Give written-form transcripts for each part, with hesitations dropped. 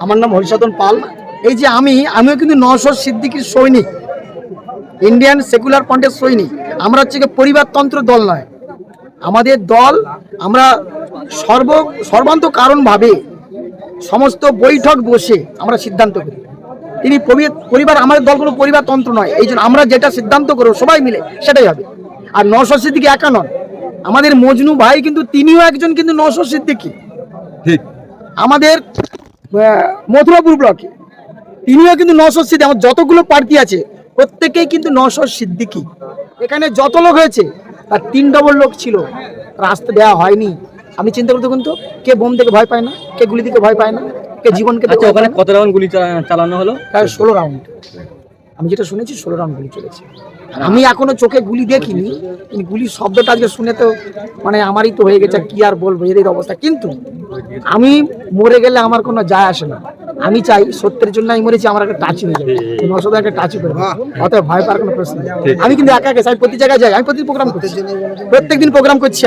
আমার নাম হরিসাধন পাল। এই যে আমিও কিন্তু নওশাদ সিদ্দিকীর সৈনিক, ইন্ডিয়ান সেকুলার ফ্রন্টের সৈনিক। আমরা হচ্ছে পরিবারতন্ত্র দল নয়, আমাদের দল আমরা সর্বান্ত কারণভাবে সমস্ত বৈঠক বসে আমরা সিদ্ধান্ত করি। তিনি পরিবার, আমাদের দল কোনো পরিবারতন্ত্র নয়। এই জন্য আমরা যেটা সিদ্ধান্ত করবো সবাই মিলে সেটাই হবে। আর নওশাদ সিদ্দিকী একা নন, আমাদের মজনু ভাই কিন্তু তিনিও একজন কিন্তু নওশাদ সিদ্দিকী। ঠিক, আমাদের মথুরাপুর ব্লকে তিনিও কিন্তু নওশাদ সিদ্দিকী। আমার যতগুলো প্রার্থী আছে প্রত্যেকেই কিন্তু নওশাদ সিদ্দিকী। এখানে যত লোক হয়েছে তার 3 ডবল লোক ছিল, রাস্তা দেওয়া হয়নি। আমি চিন্তা করতে কিন্তু কে বোম থেকে ভয় পায় না, কে গুলি থেকে ভয় পায় না, কে জীবনকে। ওখানে কত রাউন্ড গুলি চালানো হলো? প্রায় 16 রাউন্ড। আমি যেটা শুনেছি 16 রাউন্ড গুলি চলেছে। আমি এখনো চোখে গুলি দেখিনি, কিন্তু গুলির শব্দটা আজকে শুনে তো মানে আমারই তো হয়ে গেছে, কি আর বলবো এদের অবস্থা। কিন্তু আমি মরে গেলে আমার কোনো যায় আসে না। আমি চাই সত্যের জন্য আমি মরেছি, আমার একটা টাচ হয়ে যাবে, নওশাদ একটা টাচ করে, অতএব ভয় পাওয়ার কোনো প্রশ্ন নেই। আমি কিন্তু একা একা প্রতি জায়গায় যাই, আমি প্রতিদিন প্রোগ্রাম করছি, প্রত্যেকদিন প্রোগ্রাম করছি।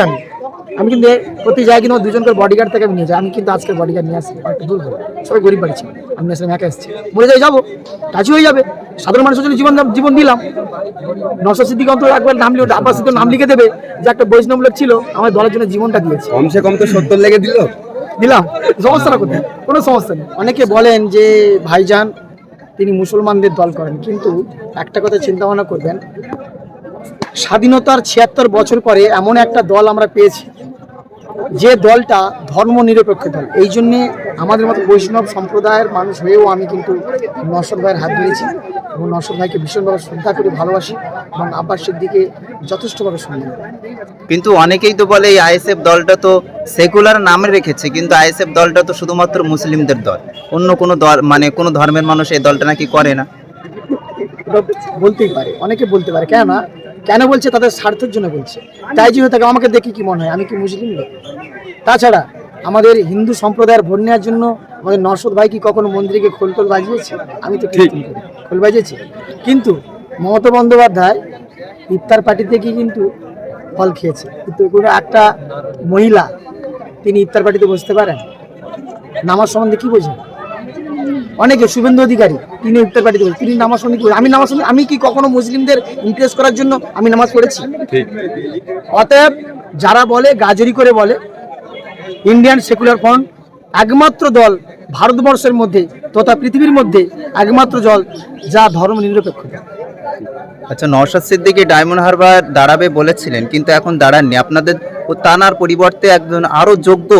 আমি কিন্তু প্রতি জায়গায় কিন্তু 2 জন করে বডিগার্ড থেকে আমি নিয়ে যাই। আমি কিন্তু আজকে বডিগার্ড নিয়ে আসি, একটু দূর করে, সবাই গরিব বাড়ি ছিল, আমি আসলাম একা এসেছি। মরে যাই যাবো, টাচি হয়ে যাবে। সাধারণ মানুষের জন্য জীবন দিলাম। নওশাদ সিদ্দিকী অন্তত একবার নাম লিখে, আব্বাস সিদ্দিকীর নাম লিখে দেবে যে একটা বৈষ্ণব লোক ছিল, আমার দলের জন্য জীবনটা দিয়েছে। কমসে কম তো 70 লেগে দিলাম, সমস্যাটা কোথায়? কোনো সমস্যা নেই। অনেকে বলেন যে ভাইজান তিনি মুসলমানদের দল করেন, কিন্তু একটা কথা চিন্তা ভাবনা করবেন, স্বাধীনতার 76 বছর পরে এমন একটা দল আমরা পেয়েছি যে দলটা ধর্ম নিরপেক্ষ দল। এই জন্যে আমাদের মতো বৈষ্ণব সম্প্রদায়ের মানুষ হয়েও আমি কিন্তু নওশাদ ভাইয়ের হাত ধরেছি এবং নওশাদ ভাইকে ভীষণভাবে শ্রদ্ধা করি, ভালোবাসি এবং আব্বাস সিদ্দিকীকে যথেষ্টভাবে সম্মান করি। কিন্তু অনেকেই তো বলে এই আইএসএফ দলটা তো সেকুলার নামে রেখেছে, কিন্তু আইএসএফ দলটা তো শুধুমাত্র মুসলিমদের দল, অন্য কোনো দল মানে কোনো ধর্মের মানুষ এই দলটা নাকি করে না। বলতেই পারে, অনেকে বলতে পারে, কেন বলছে? তাদের স্বার্থের জন্য বলছে। তাই যে থাকে আমাকে দেখি কি মনে হয় আমি কি মুসলিম লোক? তাছাড়া আমাদের হিন্দু সম্প্রদায়ের ভোট নেওয়ার জন্য আমাদের নওশাদ ভাই কি কখনো মন্দিরকে খোল বাজিয়েছে? আমি তো খোল বাজিয়েছি। কিন্তু মমতা বন্দ্যোপাধ্যায় ইফতার পার্টিতে কি কিন্তু ফল খেয়েছে, কিন্তু কোনো একটা মহিলা তিনি ইফতার পার্টিতে বসতে পারেন? নামাজ সম্বন্ধে কি বোঝেন? অনেকে, শুভেন্দু অধিকারী তিনি ইফতার পার্টিতে বসে, তিনি নামাজ সম্বন্ধে কি? আমি কি কখনো মুসলিমদের ইমপ্রেস করার জন্য আমি নামাজ পড়েছি? অতএব যারা বলে গাজরি করে বলে, ইন্ডিয়ান সেকুলার ফ্রন্ট একমাত্র দল ভারতবর্ষের মধ্যে তথা পৃথিবীর মধ্যে একমাত্র দল যা ধর্ম নিরপেক্ষ। আচ্ছা, নওশাদ সিদ্দিকী ডায়মন্ড হারবার দাঁড়াবে বলেছিলেন, কিন্তু এখন দাঁড়াননি। আপনাদের তানার পরিবর্তে একজন আরো যোগ্য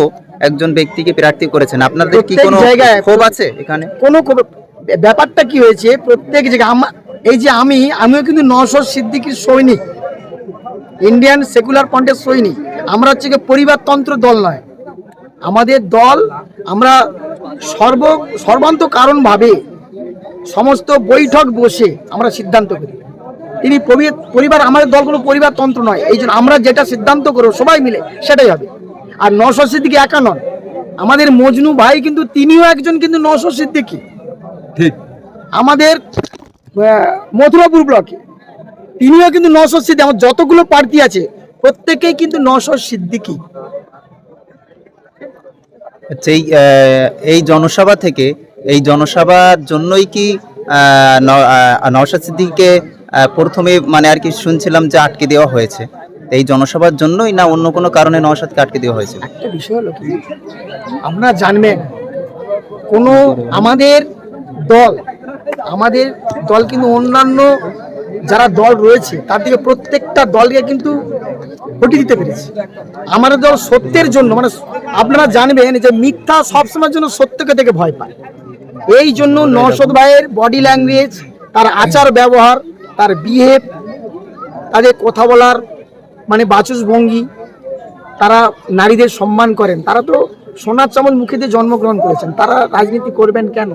একজন ব্যক্তিকে প্রার্থী করেছেন। আপনাদের কি কোনো ক্ষোভ আছে এখানে? কোনো ব্যাপারটা কি হয়েছে, প্রত্যেক জায়গায় এই যে আমিও কিন্তু নওশাদ সিদ্দিকীর সৈনিক, ইন্ডিয়ান সেকুলার ফ্রন্টের সৈনিক। আমরা হচ্ছে পরিবারতন্ত্র দল নয়, আমাদের দল আমরা সর্বান্ত কারণভাবে সমস্ত বৈঠক বসে আমরা সিদ্ধান্ত করি। তিনি পরিবার, আমাদের দল কোনো পরিবারতন্ত্র নয়। এই জন্য আমরা যেটা সিদ্ধান্ত করবো সবাই মিলে সেটাই হবে। আর নওশাদ সিদ্দিকী একা নন, আমাদের মজনু ভাই কিন্তু তিনিও একজন কিন্তু নওশাদ সিদ্দিকী। ঠিক, আমাদের মথুরাপুর ব্লকে তিনিও কিন্তু নওশাদ সিদ্দিকী। আমার যতগুলো প্রার্থী আছে প্রত্যেকেই কিন্তু নওশাদ সিদ্দিকী। আচ্ছা, এই জনসভা থেকে, এই জনসভার জন্যই কি নওশাদ সিদ্দিকীকে প্রথমে মানে আর কি শুনছিলাম যে আটকে দেওয়া হয়েছে? এই জনসভার জন্যই না অন্য কোনো কারণে নওশাদকে আটকে দেওয়া হয়েছে? একটা বিষয় হলো কি, আপনারা জানবেন কোনো আমাদের দল কিন্তু অন্যান্য যারা দল রয়েছে তার থেকে প্রত্যেকটা দলকে কিন্তু ভোট দিতে পেরেছে। আমাদের দল সত্যের জন্য, মানে আপনারা জানবেন যে মিথ্যা সবসময়ের জন্য সত্যকে থেকে ভয় পায়। এই জন্য নওশাদ ভাইয়ের বডি ল্যাঙ্গুয়েজ, তার আচার ব্যবহার, তার বিহেভ, তাদের কথা বলার মানে বাচস্ভঙ্গি, তারা নারীদের সম্মান করেন। তারা তো সোনার চামচ মুখে দিয়ে জন্মগ্রহণ করেছেন, তারা রাজনীতি করবেন কেন?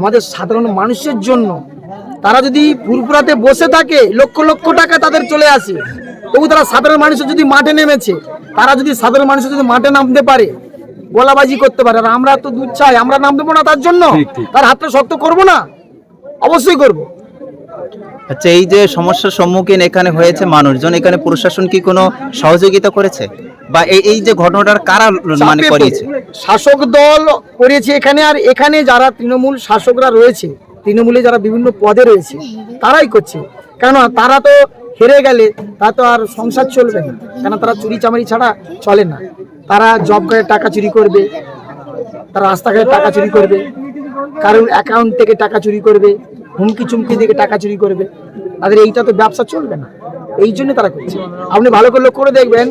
আমাদের সাধারণ মানুষের জন্য। তারা যদি ফুরফুরাতে বসে থাকে, লক্ষ লক্ষ টাকা তাদের চলে আসে, তবু তারা সাধারণ মানুষের যদি মাঠে নেমেছে, তারা যদি সাধারণ মানুষের যদি মাঠে নামতে পারে, গোলাবাজি করতে পারে, আর আমরা তো দুধ চাই, আমরা নাম দেবো না তার জন্য? তার হাতটা শক্ত করবো না? অবশ্যই করবো। আচ্ছা, এই যে সমস্যার সম্মুখীন এখানে হয়েছে মানুষজন, এখানে প্রশাসন কি কোনো সহযোগিতা করেছে? বা এই যে ঘটনাটার কারা মানে চাপে করিয়েছে? পড়ে। শাসক দল করেছে এখানে, আর এখানে যারা তৃণমূল শাসকরা রয়েছে, তৃণমূলে যারা বিভিন্ন পদে রয়েছে তারাই করছে। কেননা তারা তো হেরে গেলে তা তো আর সংসার চলবে না, কেন তারা চুরি চামারি ছাড়া চলে না। তারা জব কার্ডে টাকা চুরি করবে, তারা রাস্তাঘাটে টাকা চুরি করবে, কারোর অ্যাকাউন্ট থেকে টাকা চুরি করবে, হুমকি চুমকি থেকে টাকা চুরি করবে। তাদের এইটা তো ব্যবসা চলবে না, এই জন্য তারা করছে। আপনি ভালো করে লক্ষ্য করে দেখবেন,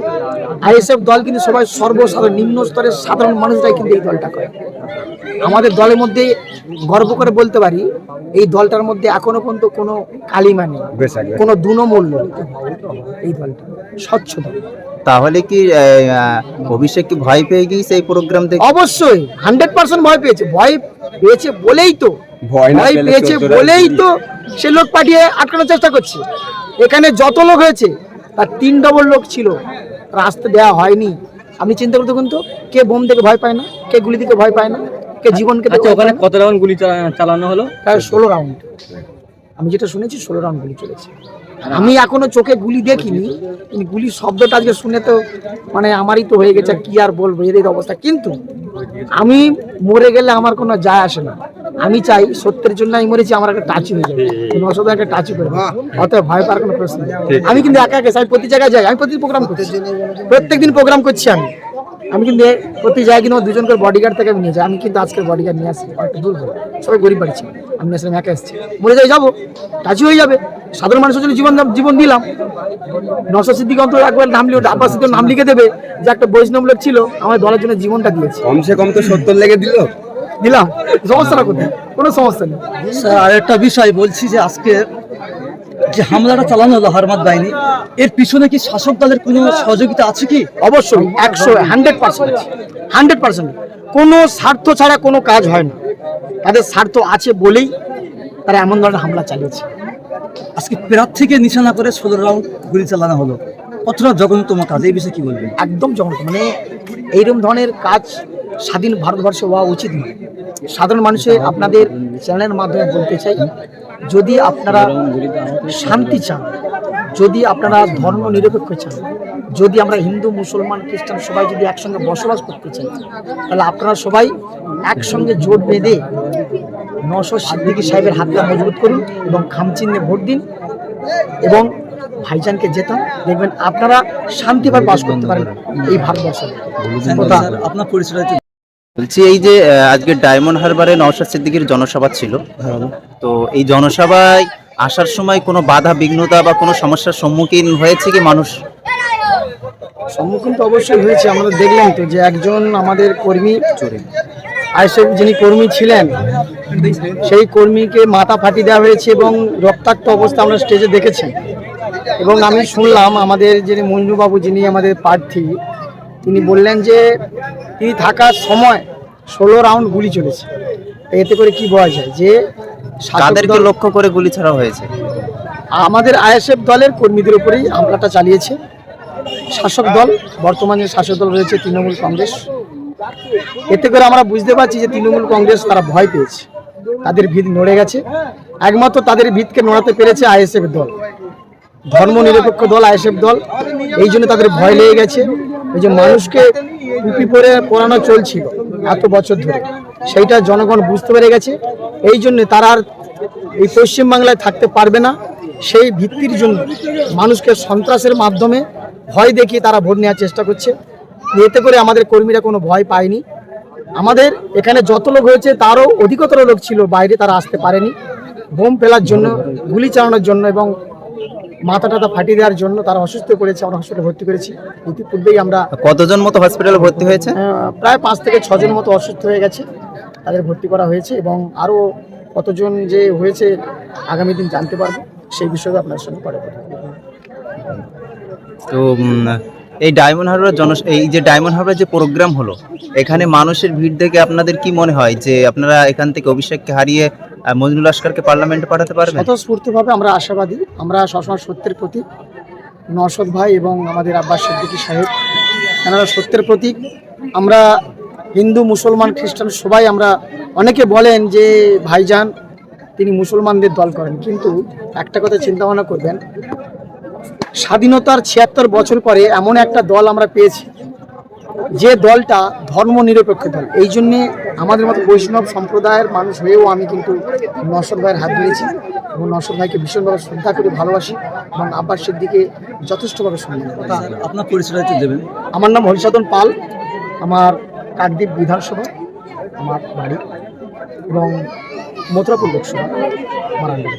আইএসএফ দল কিন্তু সবাই সর্বসাধারণ নিম্ন স্তরের সাধারণ মানুষরাই কিন্তু এই দলটা করে। আমাদের দলের মধ্যে গর্ব করে বলতে পারি, এই দলটার মধ্যে এখনো পর্যন্ত কোনো কালিমা নেই, কোনো দুনমূল্য নেই। এই দলটা স্বচ্ছ দল। তাহলে কি অভিষেক কি ভয় পেয়ে গিয়েছে এই প্রোগ্রাম থেকে? অবশ্যই 100% ভয় পেয়েছে। ভয় পেয়েছে বলেই তো সে লোক পাঠিয়ে আটকানোর চেষ্টা করছে। এখানে যত লোক হয়েছে তার 3 ডবল লোক ছিল, রাস্তা দেওয়া হয়নি। আপনি চিন্তা করতে দেখুন তো, কে বোম থেকে ভয় পায় না, কে গুলি থেকে ভয় পায় না, কে জীবনকে। আচ্ছা, ওখানে কত রাউন্ড গুলি চালানো হলো? প্রায় 16 রাউন্ড। আমি যেটা শুনেছি 16 রাউন্ড গুলি চলেছে। আমি এখনো চোখে গুলি দেখিনি, কিন্তু গুলির শব্দটা আজকে শুনে তো মানে আমারই তো হয়ে গেছে, কি আর বলবো এদের অবস্থা। কিন্তু আমি মরে গেলে আমার কোনো যায় আসে না। আমি চাই সত্যের জন্য আমি মরেছি, আমার একটা টাচি হয়ে যাবে, নশো একটা টাচি করে, অতএব ভয় পাওয়ার কোনো প্রশ্ন নেই। আমি কিন্তু একা একা আমি প্রতি জায়গায় যাই, আমি প্রতিদিন প্রোগ্রাম করছি, প্রত্যেকদিন প্রোগ্রাম করছি। আমি কিন্তু প্রতি জায়গায় কিন্তু 2 জন করে বডিগার্ড থেকে আমি নিয়ে যাই। আমি কিন্তু আজকের বডিগার্ড নিয়ে আসি, একটু দূর করে, সবাই গরিব বাড়ি ছিল, আমি আসলে একা এসেছি। মরে যাই যাবো, টাচি হয়ে যাবে। সাধারণ মানুষের জন্য জীবন দিলাম। নওশাদ সিদ্দিকী অন্তত একবার নাম লিখে, আব্বাস সিদ্দিকীর নাম লিখে দেবে যে একটা বৈষ্ণব লোক ছিল, আমার দলের জন্য জীবনটা দিয়েছে। কমসে কম তো 70 লেগে দিলাম, সমস্যাটা কোথায়? কোনো সমস্যা নেই। স্যার, আর একটা বিষয় বলছি যে আজকে যে হামলাটা চালানো হলো হারমাত বাহিনী, এর পিছনে কি শাসক দলের কোনো সহযোগিতা আছে কি? অবশ্যই 100% কোনো স্বার্থ ছাড়া কোনো কাজ হয় না। তাদের স্বার্থ আছে বলেই তারা এমন ধরনের হামলা চালিয়েছে। আজকে প্রার্থীকে নিশানা করে 16 রাউন্ড গুলি চালানো হলো, কতটা জঘন্যতম কাজ, এই বিষয়ে কি বলবেন? একদম জঘন্য। মানে এইরকম ধরনের কাজ স্বাধীন ভারতবর্ষে হওয়া উচিত নয়। সাধারণ মানুষে আপনাদের চ্যানেলের মাধ্যমে বলতে চাই, যদি আপনারা শান্তি চান, যদি আপনারা ধর্ম নিরপেক্ষ চান, যদি আমরা হিন্দু মুসলমান খ্রিস্টান সবাই যদি একসঙ্গে বসবাস করতে চাই, তাহলে আপনারা সবাই একসঙ্গে জোট বেঁধে নওশাদ সিদ্দিকী সাহেবের হাতটা মজবুত করুন এবং খামচিহ্নে ভোট দিন এবং ভাইজানকে জেতান। দেখবেন আপনারা শান্তিভাবে বাস করতে পারেন এই ভারতবর্ষে। স্যার, আপনার পরিচয় বলছি, এই যে আজকে ডায়মন্ড হারবারে নওশাদ সিদ্দিকীর জনসভা ছিল, তো এই জনসভায় আসার সময় কোনো বাধা বিঘ্নতা বা কোনো সমস্যার সম্মুখীন হয়েছে কি মানুষ? সম্মুখীন তো অবশ্যই হয়েছে। আমরা দেখলাম তো যে একজন আমাদের কর্মী, আইএসএফ যিনি কর্মী ছিলেন, সেই কর্মীকে মাথা ফাটিয়ে দেওয়া হয়েছে এবং রক্তাক্ত অবস্থা আমরা স্টেজে দেখেছি। এবং আমি শুনলাম আমাদের যিনি মঞ্জুবাবু, যিনি আমাদের প্রার্থী, তিনি বললেন যে তিনি থাকার সময় 16 রাউন্ড গুলি চলেছে। এতে করে কি বোঝা যায় যে তাদেরকে লক্ষ্য করে গুলি ছাড়া হয়েছে? আমাদের আইএসএফ দলের কর্মীদের উপরেই হামলাটা চালিয়েছে শাসক দল। বর্তমানে শাসক দল রয়েছে তৃণমূল কংগ্রেস। এতে করে আমরা বুঝতে পারছি যে তৃণমূল কংগ্রেস তারা ভয় পেয়েছে, তাদের ভিত নড়ে গেছে। একমাত্র তাদের ভিতকে নড়াতে পেরেছে আইএসএফ দল, ধর্ম নিরপেক্ষ দল আইএসএফ দল। এই জন্য তাদের ভয় লেগে গেছে। এই যে মানুষকে টুপি পরে পড়ানো চলছিল এত বছর ধরে, সেইটা জনগণ বুঝতে পেরে গেছে। এই জন্য তারা আর এই পশ্চিমবাংলায় থাকতে পারবে না। সেই ভিত্তির জন্য মানুষকে সন্ত্রাসের মাধ্যমে ভয় দেখিয়ে তারা ভোট নেওয়ার চেষ্টা করছে। এতে করে আমাদের কর্মীরা কোনো ভয় পায়নি। আমাদের এখানে যত লোক হয়েছে তারও অধিকতর লোক ছিল বাইরে, তারা আসতে পারেনি। বোম ফেলার জন্য, গুলি চালানোর জন্য এবং মাথা টাথা ফাটিয়ে দেওয়ার জন্য তারা অসুস্থ করেছে। আমরা হসপিটালে ভর্তি করেছি। ইতিপূর্বেই আমরা কতজন মতো হসপিটালে ভর্তি হয়েছে? প্রায় 5 থেকে 6 জন মতো অসুস্থ হয়ে গেছে, তাদের ভর্তি করা হয়েছে। এবং আরও কতজন যে হয়েছে আগামী দিন জানতে পারবো, সেই বিষয়ে আপনার সঙ্গে পরে কথা বলবো। তো এই ডায়মন্ড হারবার এই যে ডায়মন্ড হারবার যে প্রোগ্রাম হলো, এখানে মানুষের ভিড় দেখে আপনাদের কি মনে হয় যে আপনারা এখান থেকে অভিষেককে হারিয়ে মজনুল লস্করকে পার্লামেন্টে পাঠাতে পারবেন? স্বতঃস্ফূর্তভাবে আমরা আশাবাদী। আমরা সবসময় সত্যের প্রতীক। নওশাদ ভাই এবং আমাদের আব্বাস সিদ্দিকী সাহেব, এনারা সত্যের প্রতীক। আমরা হিন্দু মুসলমান খ্রিস্টান সবাই, আমরা অনেকে বলেন যে ভাইজান তিনি মুসলমানদের দল করেন, কিন্তু একটা কথা চিন্তা ভাবনা করবেন, স্বাধীনতার 76 বছর পরে এমন একটা দল আমরা পেয়েছি যে দলটা ধর্মনিরপেক্ষ দল, এই জন্যে আমাদের মতো বৈষ্ণব সম্প্রদায়ের মানুষ হয়েও আমি কিন্তু নওশাদ ভাইয়ের হাত ধরেছি এবং নওশাদ ভাইকে ভীষণভাবে শ্রদ্ধা করে ভালোবাসি এবং আব্বাস সিদ্দিকীকে যথেষ্টভাবে সম্মান করি। স্যার, আপনার পরিচয়টা একটু দেবেন। আমার নাম হরিসাধন পাল, আমার কাকদ্বীপ বিধানসভা আমার বাড়ি এবং মথুরাপুর লোকসভা আমার আন্ডারে।